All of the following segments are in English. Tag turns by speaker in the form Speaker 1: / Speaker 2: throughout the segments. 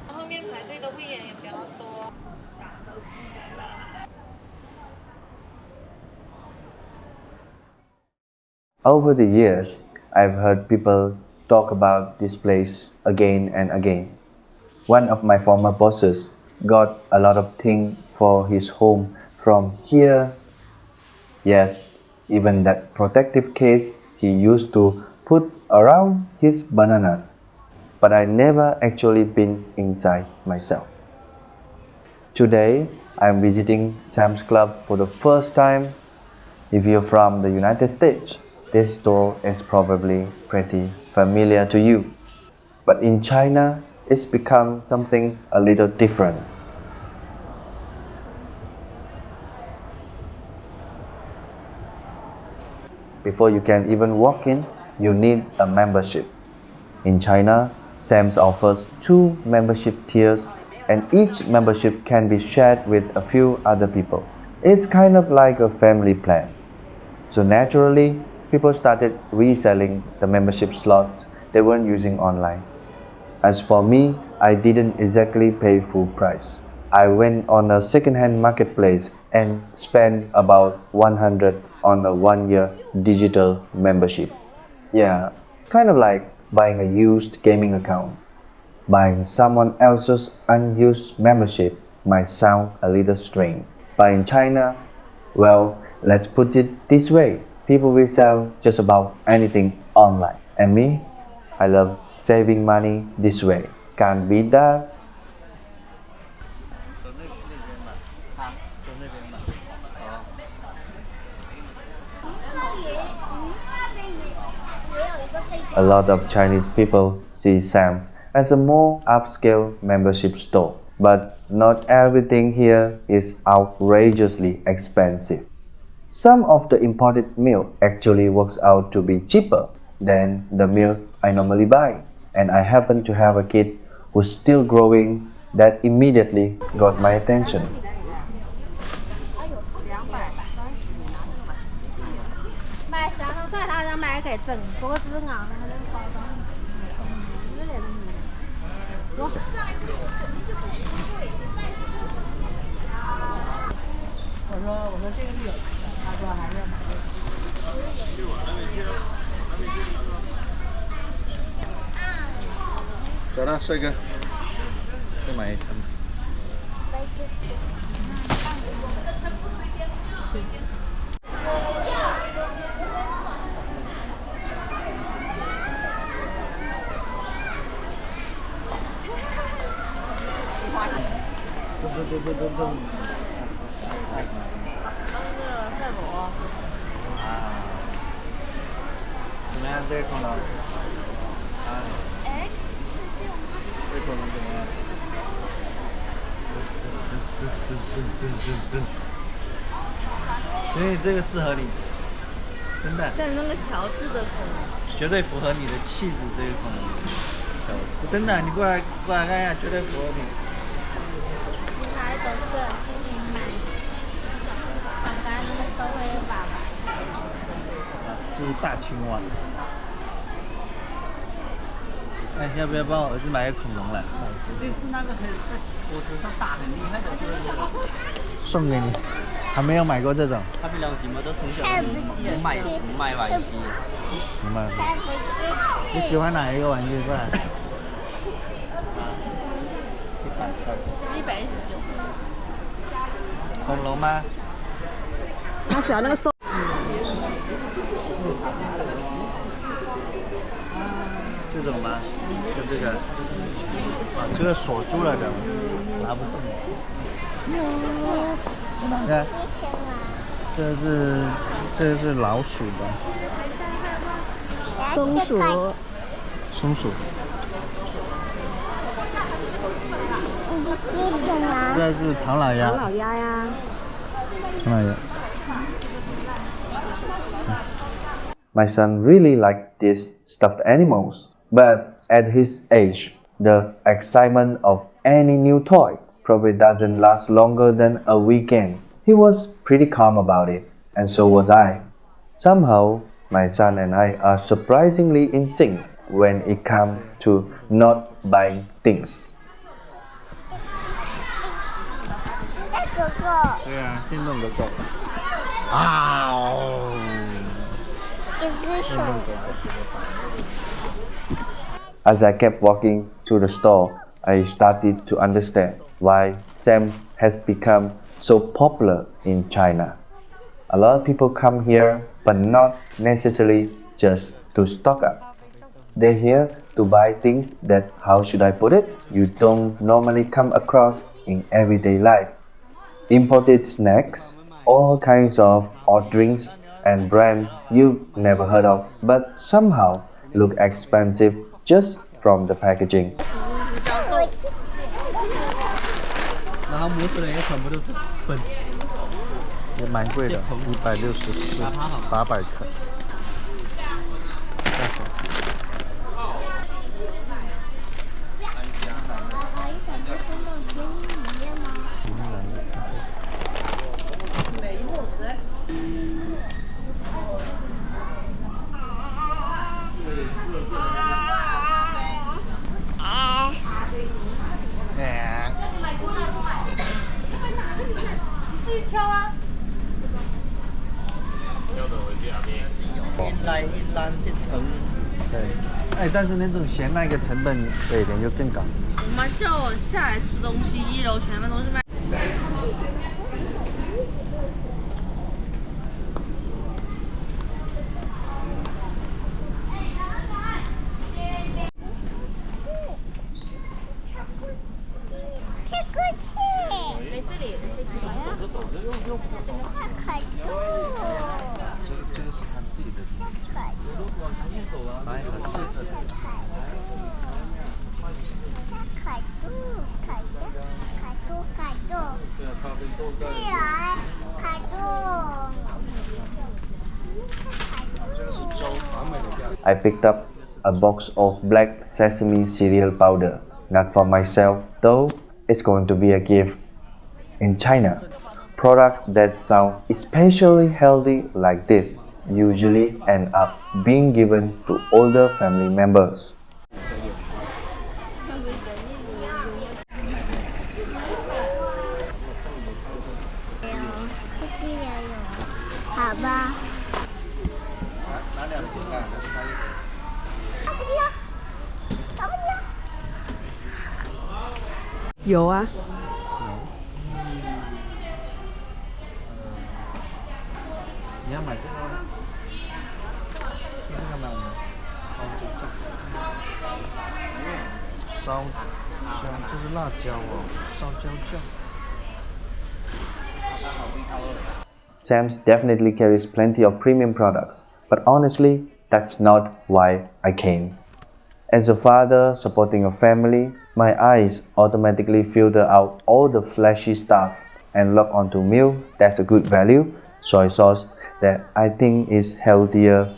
Speaker 1: 后面排队的会员也比较多。
Speaker 2: Over the years, I've heard people talk about this place again and again. One of my former bosses got a lot of things for his home from here. Yes, even that protective case he used to put around his bananas. But I never actually been inside myself. Today, I'm visiting Sam's Club for the first time. If you're from the United States, this store is probably pretty familiar to you. But in China, it's become something a little different. Before you can even walk in, you need a membership. In China, Sam's offers 2 membership tiers, and each membership can be shared with a few other people. It's kind of like a family plan. So naturally, people started reselling the membership slots they weren't using online. As for me, I didn't exactly pay full price. I went on a second-hand marketplace and spent about 100 on a 1-year digital membership. Yeah, kind of like buying a used gaming account. Buying someone else's unused membership might sound a little strange, but in China, well, let's put it this way. People will sell just about anything online. And me, I love saving money this way. Can't beat that. A lot of Chinese people see Sam's as a more upscale membership store, but not everything here is outrageously expensive. Some of the imported milk actually works out to be cheaper than the milk I normally buy, and I happen to have a kid who's still growing that immediately got my attention.
Speaker 3: 所以这个适合你，真的。
Speaker 1: 像那个乔治的口红，
Speaker 3: 绝对符合你的气质，这个口红。真的，你过来看一下，绝对符合你。
Speaker 1: 你买的都是今年买的，刚刚那个都会有爸爸。
Speaker 3: 这是大青蛙。哎，要不要帮我儿子买个恐龙来？
Speaker 4: 这次那个可以在火车上打很厉害的，
Speaker 3: 送给你。还没有买过这种。
Speaker 4: 他比较寂寞，都从小不买玩具。
Speaker 3: 不卖。你喜欢哪一个玩具？过来。
Speaker 1: 119。
Speaker 3: 恐龙吗？
Speaker 5: 他喜欢那个手。
Speaker 3: 这种吗？就这个。啊，这个锁住了的，拿不动。你看，这是老鼠的，
Speaker 5: 松鼠，
Speaker 3: 松鼠。这是唐老鸭。
Speaker 5: 唐老鸭呀。
Speaker 3: 唐老鸭。
Speaker 2: My son really liked these stuffed animals, but at his age, the excitement of any new toy probably doesn't last longer than a weekend. He was pretty calm about it, and so was I. Somehow, my son and I are surprisingly in sync when it comes to not buying things.
Speaker 1: 哥哥，
Speaker 3: 对啊，电动狗狗。啊哦！
Speaker 1: 一只手。
Speaker 2: As I kept walking to the store, I started to understand why Sam has become so popular in China. A lot of people come here, but not necessarily just to stock up. They're here to buy things that, how should I put it, you don't normally come across in everyday life. Imported snacks, all kinds of odd drinks and brands you've never heard of, but somehow look expensive just from the packaging.
Speaker 4: 然后磨出来也全部都是粉。
Speaker 3: 也蛮贵的，164，800克。
Speaker 4: 一篮去称。
Speaker 3: 对，哎，但是那种咸那个成本北点就更高。
Speaker 6: 我妈叫我下来吃东西，1楼全部都是卖。
Speaker 1: 没这里，走走走，快快
Speaker 3: 这个是他自己的地方。买合适的。
Speaker 2: I picked up a box of black sesame cereal powder. Not for myself, though it's going to be a gift. In China, products that sound especially healthy like this usually end up being given to older family members.
Speaker 1: 好吧。
Speaker 3: 拿2瓶啊，还是他1瓶？
Speaker 5: 有啊，
Speaker 3: 你要买这个吗？是这个吗？烧香，这是辣椒哦，烧椒酱。
Speaker 2: Sam's definitely carries plenty of premium products, but honestly, that's not why I came. As a father supporting a family, my eyes automatically filter out all the flashy stuff and lock onto milk that's a good value, soy sauce that I think is healthier,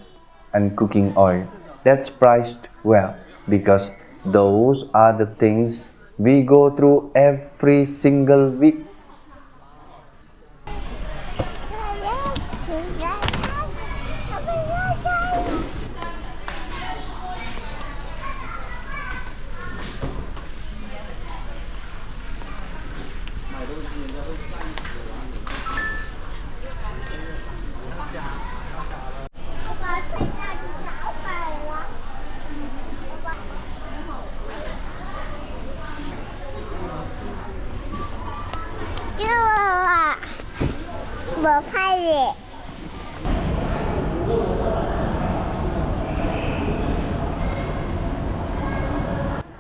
Speaker 2: and cooking oil that's priced well, because those are the things we go through every single week.
Speaker 1: 我拍的。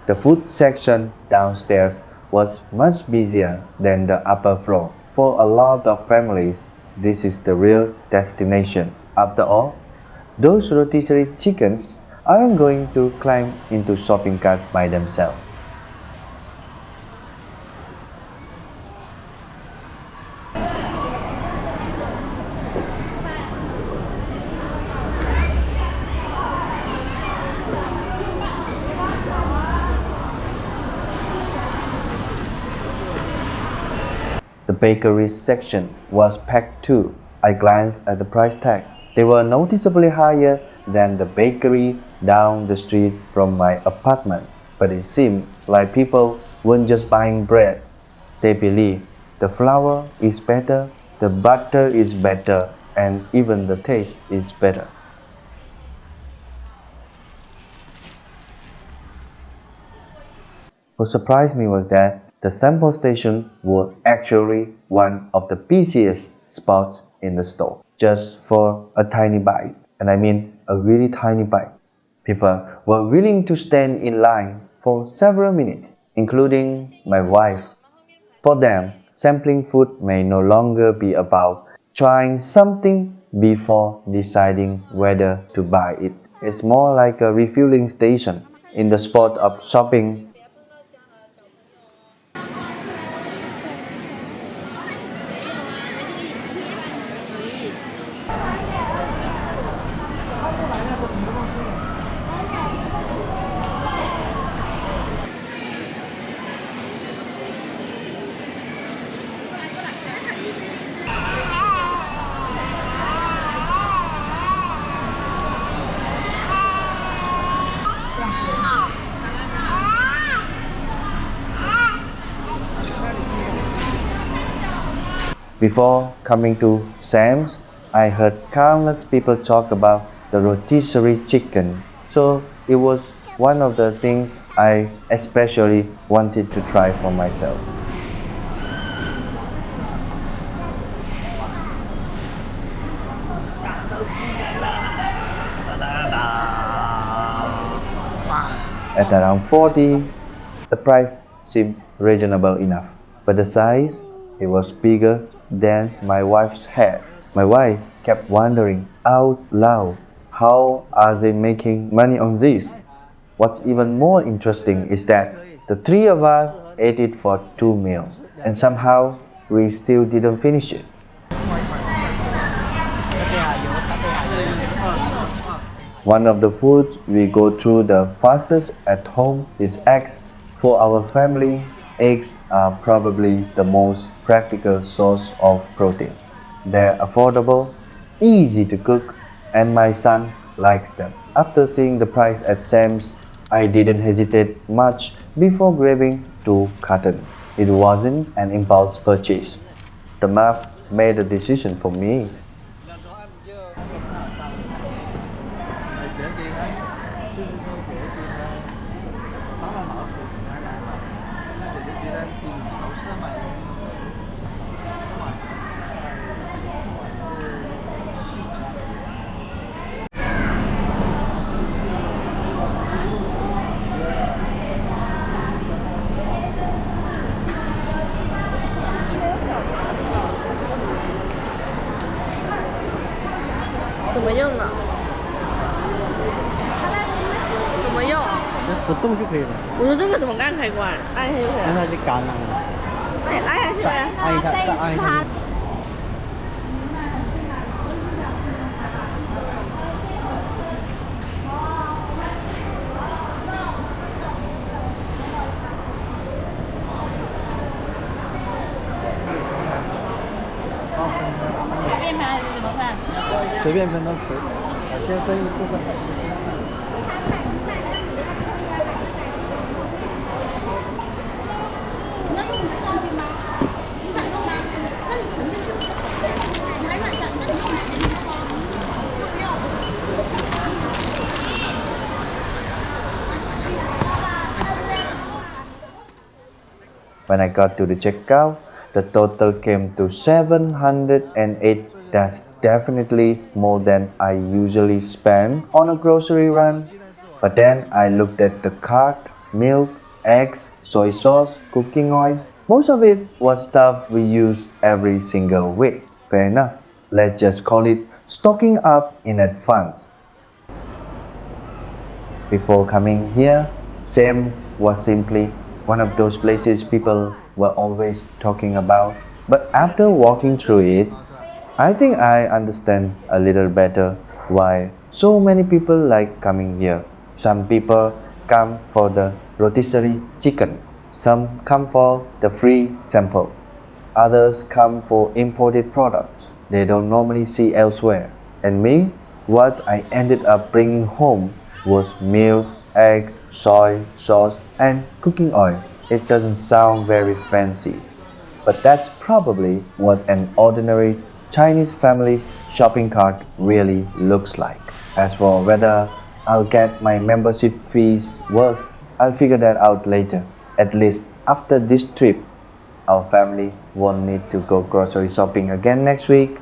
Speaker 2: The food section downstairs was much busier than the upper floor. For a lot of families, this is the real destination. After all, those rotisserie chickens aren't going to climb into shopping cart by themselves. The bakery section was packed too. I glanced at the price tag. They were noticeably higher than the bakery down the street from my apartment, but it seemed like people weren't just buying bread. They believe the flour is better, the butter is better, and even the taste is better. What surprised me was that the sample station was actually one of the busiest spots in the store, just for a tiny bite. And I mean a really tiny bite. People were willing to stand in line for several minutes, including my wife. For them, sampling food may no longer be about trying something before deciding whether to buy it. It's more like a refueling station in the spot of shopping. Before coming to Sam's, I heard countless people talk about the rotisserie chicken, so it was one of the things I especially wanted to try for myself. At around 40, the price seemed reasonable enough, but the size, it was bigger than my wife's head. My wife kept wondering out loud, how are they making money on this? What's even more interesting is that the three of us ate it for 2 meals, and somehow we still didn't finish it. One of the foods we go through the fastest at home is eggs. For our family, eggs are probably the most practical source of protein. They're affordable, easy to cook, and my son likes them. After seeing the price at Sam's, I didn't hesitate much before grabbing 2 cartons. It wasn't an impulse purchase. The math made a decision for me.
Speaker 3: 不动就可以了。
Speaker 6: 我说这个怎么按开关？按一下就可以了。
Speaker 3: 让它就干了。
Speaker 6: 哎，按下去。
Speaker 3: 按一下，再按一下。
Speaker 1: 随便分还是怎么分？
Speaker 3: 随便分都可以，先分一部分。
Speaker 2: When I got to the checkout, the total came to 708. That's definitely more than I usually spend on a grocery run. But then I looked at the cart: milk, eggs, soy sauce, cooking oil. Most of it was stuff we use every single week. Fair enough. Let's just call it stocking up in advance. Before coming here, Sam's was simply one of those places people were always talking about. But after walking through it, I think I understand a little better why so many people like coming here. Some people come for the rotisserie chicken. Some come for the free sample. Others come for imported products they don't normally see elsewhere. And me, what I ended up bringing home was milk, egg, soy sauce, and cooking oil. It doesn't sound very fancy, but that's probably what an ordinary Chinese family's shopping cart really looks like. As for whether I'll get my membership fees worth, I'll figure that out later. At least after this trip, our family won't need to go grocery shopping again next week.